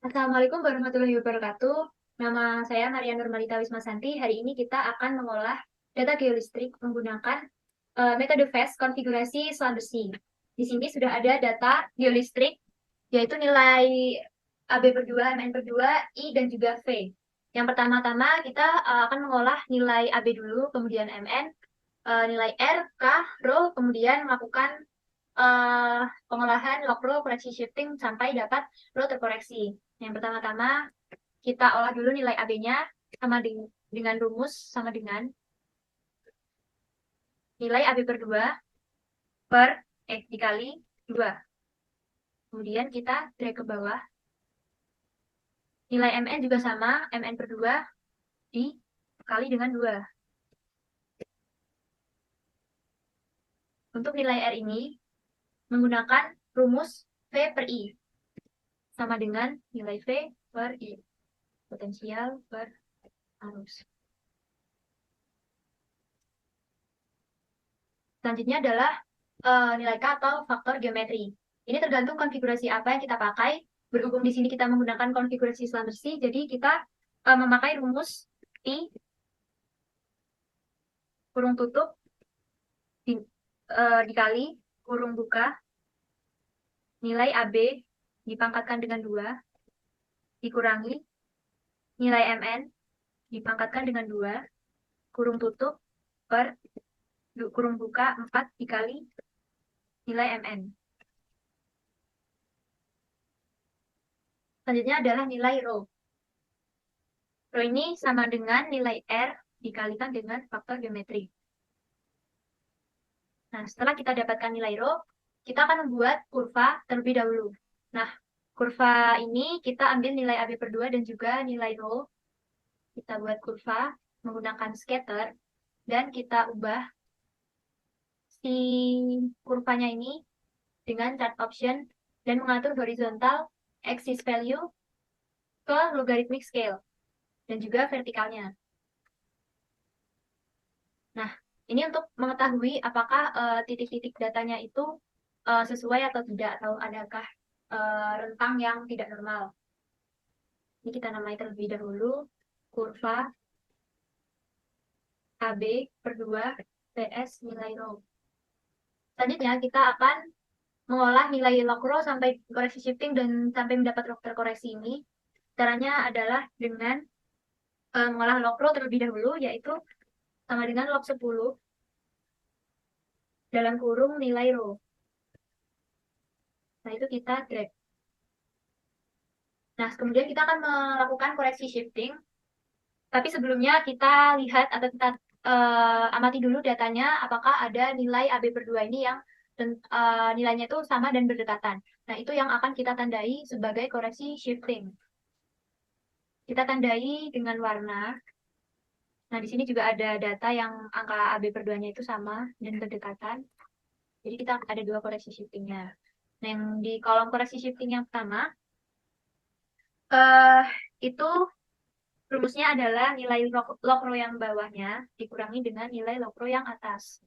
Assalamualaikum warahmatullahi wabarakatuh. Nama saya Maria Nurmalita Wismasanti. Hari ini kita akan mengolah data geolistrik menggunakan metode FAST konfigurasi selam besi. Di sini sudah ada data geolistrik, yaitu nilai AB per 2, MN per 2, I, dan juga V. Yang pertama-tama kita akan mengolah nilai AB dulu, kemudian MN, nilai R, K, Rho, kemudian melakukan eh, pengolahan log row koreksi shifting sampai dapat row terkoreksi. Yang pertama-tama kita olah dulu nilai AB-nya sama dengan rumus sama dengan nilai AB per 2 dikali 2. Kemudian kita drag ke bawah. Nilai MN juga sama, MN per 2 dikali dengan 2. Untuk nilai R ini menggunakan rumus V per I sama dengan nilai V per I, potensial per arus. Selanjutnya adalah nilai K atau faktor geometri. Ini tergantung konfigurasi apa yang kita pakai. Berhubung di sini kita menggunakan konfigurasi selam bersih, jadi kita memakai rumus I kurung tutup di, dikali kurung buka nilai AB dipangkatkan dengan 2 dikurangi nilai MN dipangkatkan dengan 2 kurung tutup per kurung buka 4 dikali nilai MN. Selanjutnya adalah nilai rho. Rho ini sama dengan nilai R dikalikan dengan faktor geometri. Nah, setelah kita dapatkan nilai rho, kita akan membuat kurva terlebih dahulu. Nah, kurva ini kita ambil nilai AB per 2 dan juga nilai rho. Kita buat kurva menggunakan scatter dan kita ubah si kurvanya ini dengan chart option dan mengatur horizontal axis value ke logarithmic scale dan juga vertikalnya. Nah, ini untuk mengetahui apakah titik-titik datanya itu sesuai atau tidak, atau adakah rentang yang tidak normal. Ini kita namai terlebih dahulu kurva AB per 2 PS nilai rho. Selanjutnya kita akan mengolah nilai log row sampai koreksi shifting dan sampai mendapat log terkoreksi ini. Caranya adalah dengan mengolah log row terlebih dahulu, yaitu sama dengan log 10 dalam kurung nilai rho. Nah, itu kita drag. Nah, kemudian kita akan melakukan koreksi shifting. Tapi sebelumnya kita lihat atau kita amati dulu datanya, apakah ada nilai AB per 2 ini yang nilainya itu sama dan berdekatan. Nah, itu yang akan kita tandai sebagai koreksi shifting. Kita tandai dengan warna. Nah, di sini juga ada data yang angka AB per 2-nya itu sama dan berdekatan. Jadi kita ada dua koreksi shiftingnya. Nah, yang di kolom koreksi shifting yang pertama, eh itu rumusnya adalah nilai log row yang bawahnya dikurangi dengan nilai log row yang atas.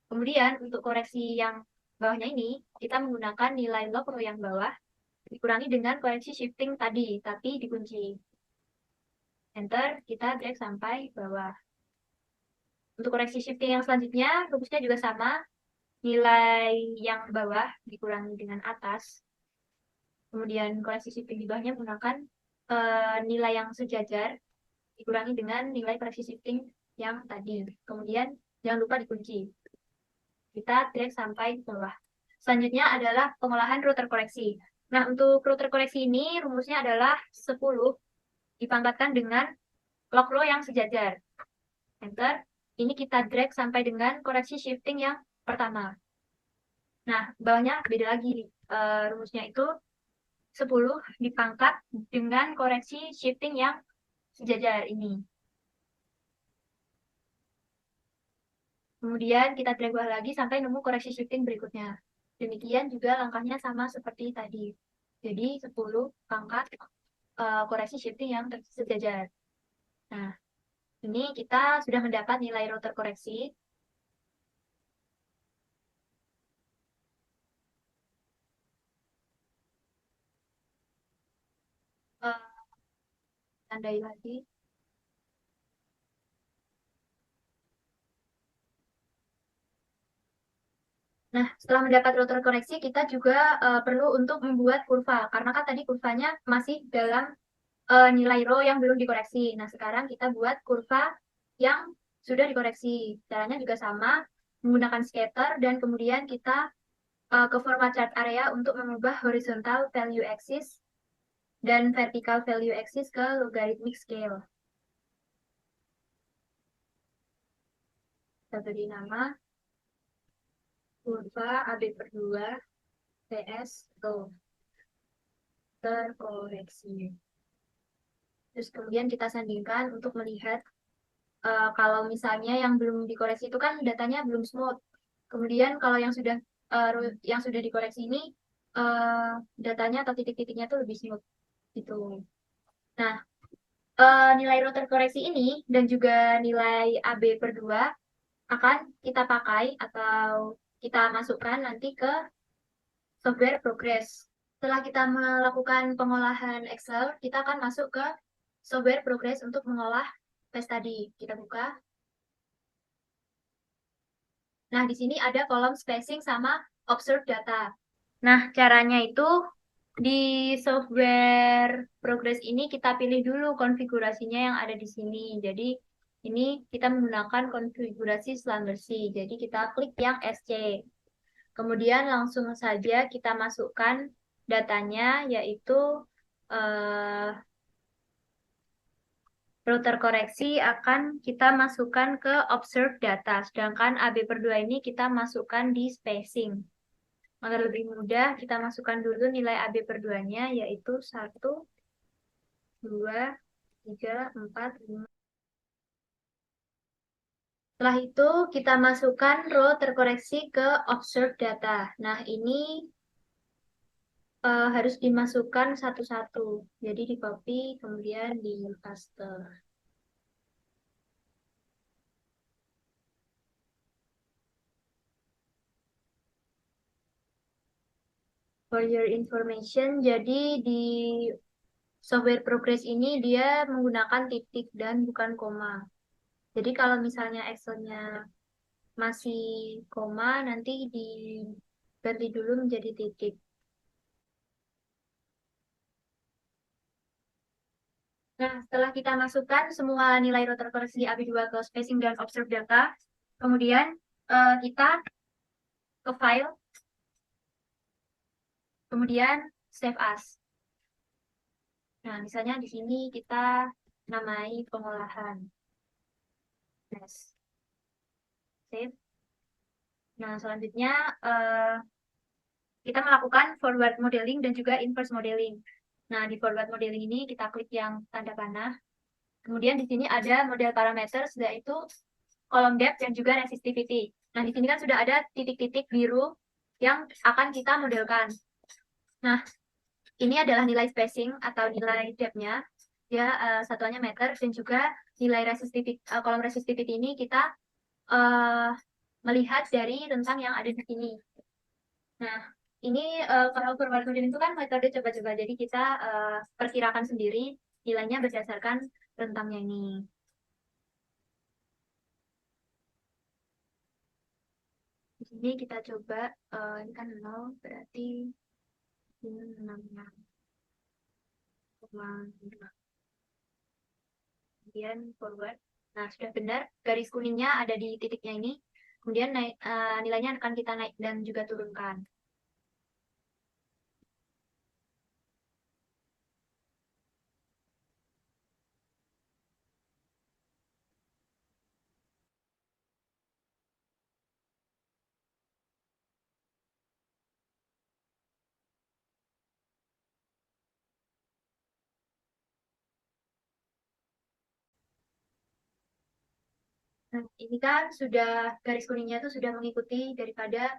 Kemudian untuk koreksi yang bawahnya ini, kita menggunakan nilai log row yang bawah dikurangi dengan koreksi shifting tadi, tapi dikunci. Enter, kita drag sampai bawah. Untuk koreksi shifting yang selanjutnya, rumusnya juga sama. Nilai yang bawah dikurangi dengan atas. Kemudian koreksi shifting di bawahnya menggunakan nilai yang sejajar dikurangi dengan nilai koreksi shifting yang tadi. Kemudian jangan lupa dikunci. Kita drag sampai ke bawah. Selanjutnya adalah pengolahan row terkoreksi. Nah, untuk row terkoreksi ini rumusnya adalah 10 dipangkatkan dengan log row yang sejajar. Enter. Ini kita drag sampai dengan koreksi shifting yang pertama. Nah, bawahnya beda lagi. Rumusnya itu 10 dipangkat dengan koreksi shifting yang sejajar ini. Kemudian kita drag bawah lagi sampai nemu koreksi shifting berikutnya. Demikian juga langkahnya sama seperti tadi. Jadi 10 pangkat koreksi shifting yang sejajar. Nah, ini kita sudah mendapat nilai row terkoreksi. eh, tandai lagi. Nah, setelah mendapat router koreksi, kita juga perlu untuk membuat kurva. Karena kan tadi kurvanya masih dalam nilai row yang belum dikoreksi. Nah, sekarang kita buat kurva yang sudah dikoreksi. Caranya juga sama, menggunakan scatter, dan kemudian kita ke format chart area untuk mengubah horizontal value axis dan vertical value axis ke logarithmic scale. Kita beri nama kurva AB per 2 TS row terkoreksi. Terus kemudian kita sandingkan untuk melihat kalau misalnya yang belum dikoreksi itu kan datanya belum smooth. Kemudian kalau yang sudah dikoreksi ini uh, datanya atau titik-titiknya itu lebih smooth gitu. Nah, nilai row terkoreksi ini dan juga nilai AB per 2 akan kita pakai atau kita masukkan nanti ke software progress. Setelah kita melakukan pengolahan Excel, kita akan masuk ke software progress untuk mengolah tes tadi. Kita buka. Nah, di sini ada kolom spacing sama observe data. Nah, caranya itu di software progress ini kita pilih dulu konfigurasinya yang ada di sini. Jadi, ini kita menggunakan konfigurasi Slumberjee. Jadi, kita klik yang SC. Kemudian langsung saja kita masukkan datanya, yaitu eh, router koreksi akan kita masukkan ke observe data. Sedangkan AB per 2 ini kita masukkan di spacing. Agar lebih mudah, kita masukkan dulu nilai AB per 2-nya, yaitu 1, 2, 3, 4, 5. Setelah itu, kita masukkan row terkoreksi ke observe data. Nah, ini harus dimasukkan satu-satu. Jadi di copy, kemudian di paste. For your information, jadi di software progress ini dia menggunakan titik dan bukan koma. Jadi kalau misalnya Excel-nya masih koma, nanti diganti dulu menjadi titik. Nah, setelah kita masukkan semua nilai rotor koreksi AB2 ke spacing dan observe data, kemudian kita ke file, kemudian save as. Nah, misalnya di sini kita namai pengolahan. Yes. Save. Nah, selanjutnya kita melakukan forward modeling dan juga inverse modeling. Nah, di forward modeling ini kita klik yang tanda panah. Kemudian di sini ada model parameters, yaitu kolom depth dan juga resistivity. Nah, di sini kan sudah ada titik-titik biru yang akan kita modelkan. Nah, ini adalah nilai spacing atau nilai depth-nya. Ya, satuannya meter, dan juga nilai resistivity, kolom resistivity ini kita uh, melihat dari rentang yang ada di sini. Nah, ini kalau forward modeling itu kan metode coba-coba. Jadi kita perkirakan sendiri nilainya berdasarkan rentangnya ini. Di sini kita coba, ini kan 0, berarti ini 66,5. Kemudian forward. Nah, sudah benar. Garis kuningnya ada di titiknya ini. Kemudian naik, nilainya akan kita naik dan juga turunkan. Nah, ini kan sudah garis kuningnya itu sudah mengikuti daripada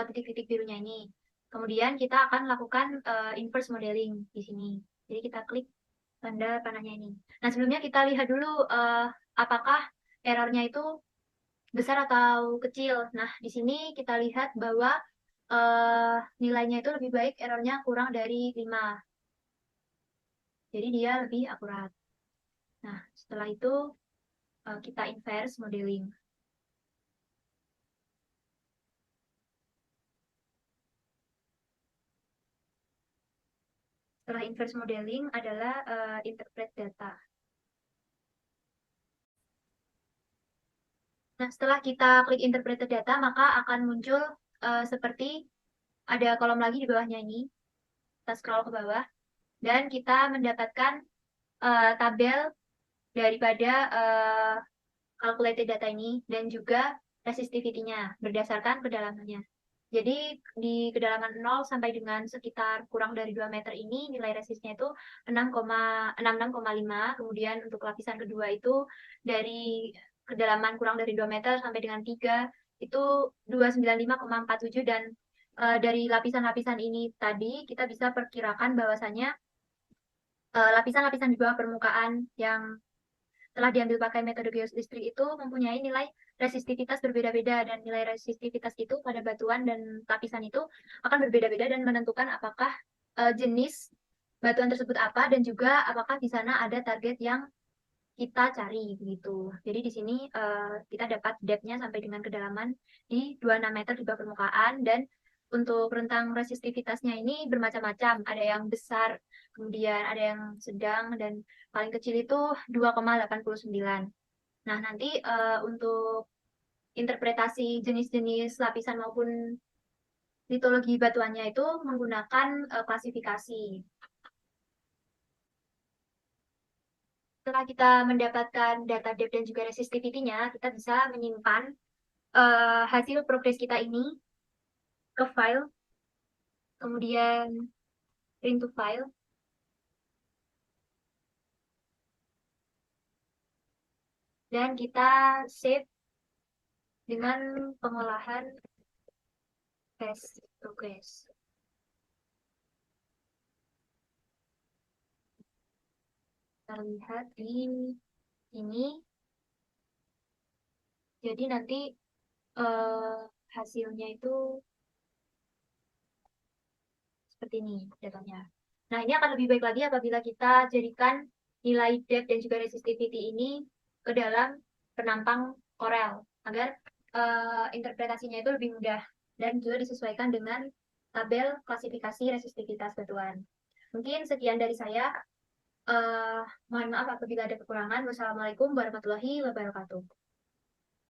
titik-titik birunya ini. Kemudian kita akan lakukan inverse modeling di sini. Jadi kita klik tanda panahnya ini. Nah, sebelumnya kita lihat dulu apakah errornya itu besar atau kecil. Nah, di sini kita lihat bahwa nilainya itu lebih baik errornya kurang dari 5. Jadi dia lebih akurat. Nah, setelah itu kita inverse modeling. Setelah inverse modeling adalah interpret data. Nah, setelah kita klik interpreted data, maka akan muncul seperti ada kolom lagi di bawahnya ini. Kita scroll ke bawah, dan kita mendapatkan tabel daripada calculated data ini, dan juga resistivity-nya berdasarkan kedalamannya. Jadi di kedalaman 0 sampai dengan sekitar kurang dari 2 meter ini nilai resistnya itu 6,66,5. Kemudian untuk lapisan kedua itu dari kedalaman kurang dari 2 meter sampai dengan 3 itu 295,47. Dan dari lapisan-lapisan ini tadi kita bisa perkirakan bahwasannya lapisan-lapisan di bawah permukaan yang telah diambil pakai metode geolistrik itu mempunyai nilai resistivitas berbeda-beda, dan nilai resistivitas itu pada batuan dan lapisan itu akan berbeda-beda dan menentukan apakah jenis batuan tersebut apa, dan juga apakah di sana ada target yang kita cari begitu. Jadi di sini kita dapat depth-nya sampai dengan kedalaman di 26 meter di bawah permukaan, dan untuk rentang resistivitasnya ini bermacam-macam. Ada yang besar, kemudian ada yang sedang, dan paling kecil itu 2,89. Nah, nanti untuk interpretasi jenis-jenis lapisan maupun litologi batuannya itu menggunakan klasifikasi. Setelah kita mendapatkan data depth dan juga resistivity-nya, kita bisa menyimpan hasil progres kita ini ke file, kemudian print to file, dan kita save dengan pengolahan past progress. Kita lihat di ini. Jadi nanti hasilnya itu seperti ini datanya. Nah, ini akan lebih baik lagi apabila kita jadikan nilai depth dan juga resistivity ini ke dalam penampang Corel, agar interpretasinya itu lebih mudah dan juga disesuaikan dengan tabel klasifikasi resistivitas batuan. Mungkin sekian dari saya. Mohon maaf apabila ada kekurangan. Wassalamualaikum warahmatullahi wabarakatuh.